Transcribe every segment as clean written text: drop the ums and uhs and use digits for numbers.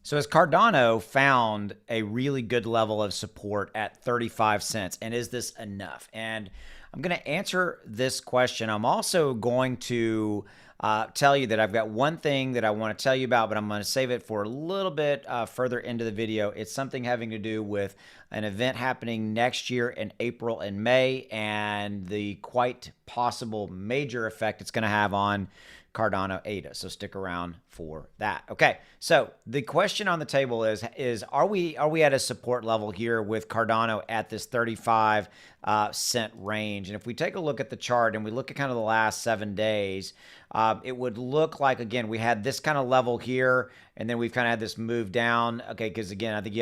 So has Cardano found a really good level of support at 35 cents? And is this enough? And I'm going to answer this question. I'm also going to tell you that I've got one thing that I want to tell you about, but I'm going to save it for a little bit further into the video. It's something having to do with an event happening next year in April and May, and the quite possible major effect it's going to have on Cardano ADA. So stick around for that. Okay. So the question on the table is are we at a support level here with Cardano at this 35 cent range? And if we take a look at the chart and we look at kind of the last 7 days, it would look like, again, we had this kind of level here, and then we've kind of had this move down. Okay, because again, I think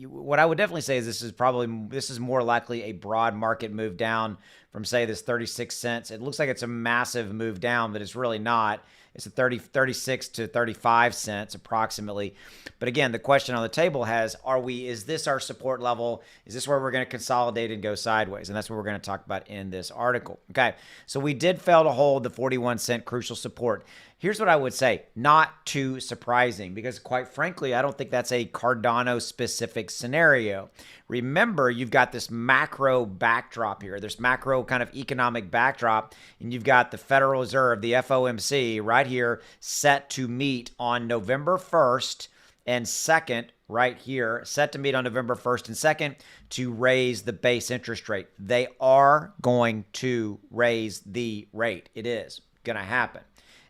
what I would definitely say is this is more likely a broad market move down from, say, this 36 cents. It looks like it's a massive move down, but it's really not. It's a 36 to 35 cents approximately. But again, the question on the table is this our support level? Is this where we're going to consolidate and go sideways? And that's what we're going to talk about in this article. Okay, so we did fail to hold the 41 cent crucial support. Here's what I would say, not too surprising, because quite frankly, I don't think that's a Cardano specific scenario. Remember, you've got this macro backdrop here, this macro kind of economic backdrop, and you've got the Federal Reserve, the FOMC, right here, set to meet on November 1st and 2nd, right here, set to meet on November 1st and 2nd to raise the base interest rate. They are going to raise the rate. It is going to happen.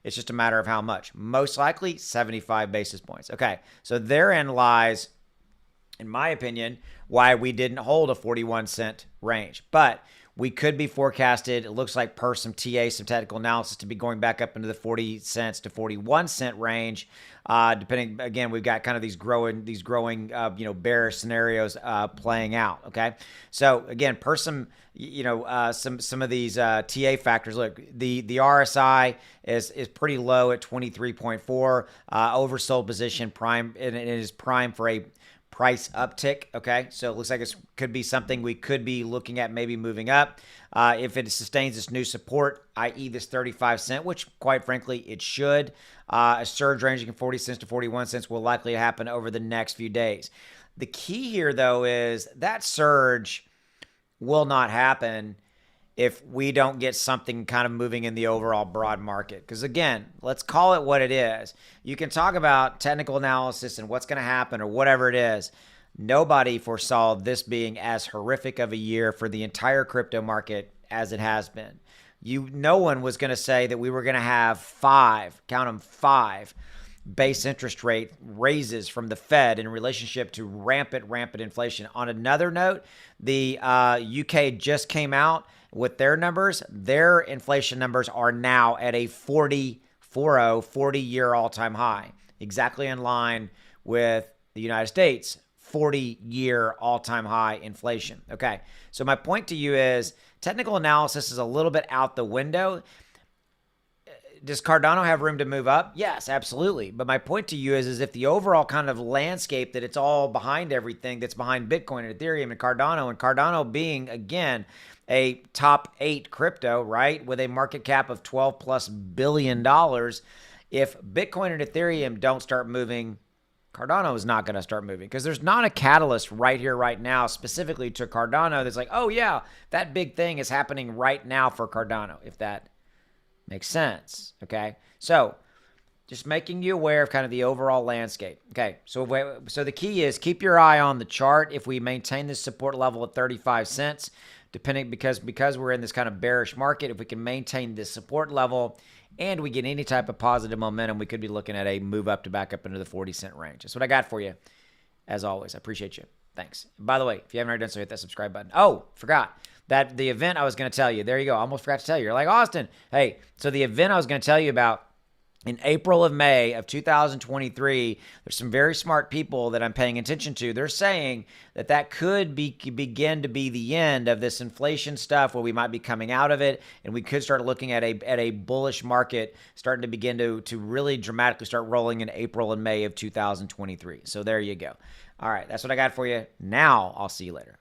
It's just a matter of how much. Most likely 75 basis points. Okay, so therein lies, in my opinion, why we didn't hold a 41 cent range. But we could be forecasted, it looks like per some some technical analysis, to be going back up into the 40 cents to 41 cent range. Depending, again, we've got kind of these growing bearish scenarios playing out. Okay, so again, per some some of these TA factors. Look, the RSI is pretty low at 23.4. Oversold position, prime, and it is prime for a price uptick. Okay, so it looks like it could be something we could be looking at maybe moving up if it sustains this new support, i.e. this 35 cent, which quite frankly it should. A surge ranging from 40 cents to 41 cents will likely happen over the next few days. The key here, though, is that surge will not happen if we don't get something kind of moving in the overall broad market. Because again, let's call it what it is. You can talk about technical analysis and what's going to happen or whatever it is. Nobody foresaw this being as horrific of a year for the entire crypto market as it has been. No one was going to say that we were going to have five base interest rate raises from the Fed in relationship to rampant inflation. On another note, the UK just came out with their numbers. Their inflation numbers are now at a 40-year all-time high, exactly in line with the United States, 40-year all-time high inflation. Okay, so my point to you is technical analysis is a little bit out the window. Does Cardano have room to move up? Yes, absolutely. But my point to you is if the overall kind of landscape that it's all behind everything that's behind Bitcoin and Ethereum and Cardano being, again, a top 8 crypto, right, with a market cap of $12+ billion, if Bitcoin and Ethereum don't start moving, Cardano is not going to start moving, because there's not a catalyst right here, right now, specifically to Cardano that's like, oh yeah, that big thing is happening right now for Cardano, if that makes sense. Okay, so just making you aware of kind of the overall landscape. Okay, so the key is keep your eye on the chart. If we maintain this support level at 35 cents, because we're in this kind of bearish market, if we can maintain this support level and we get any type of positive momentum, we could be looking at a move up to back up into the 40 cent range. That's what I got for you. As always, I appreciate you. Thanks. By the way, if you haven't already done so, hit that subscribe button. Oh, forgot that the event I was going to tell you. There you go. Almost forgot to tell you. You're like, Austin. Hey, so the event I was going to tell you about in April of May of 2023, there's some very smart people that I'm paying attention to. They're saying that could begin to be the end of this inflation stuff, where we might be coming out of it, and we could start looking at a bullish market starting to begin to really dramatically start rolling in April and May of 2023. So there you go. All right, that's what I got for you. Now I'll see you later.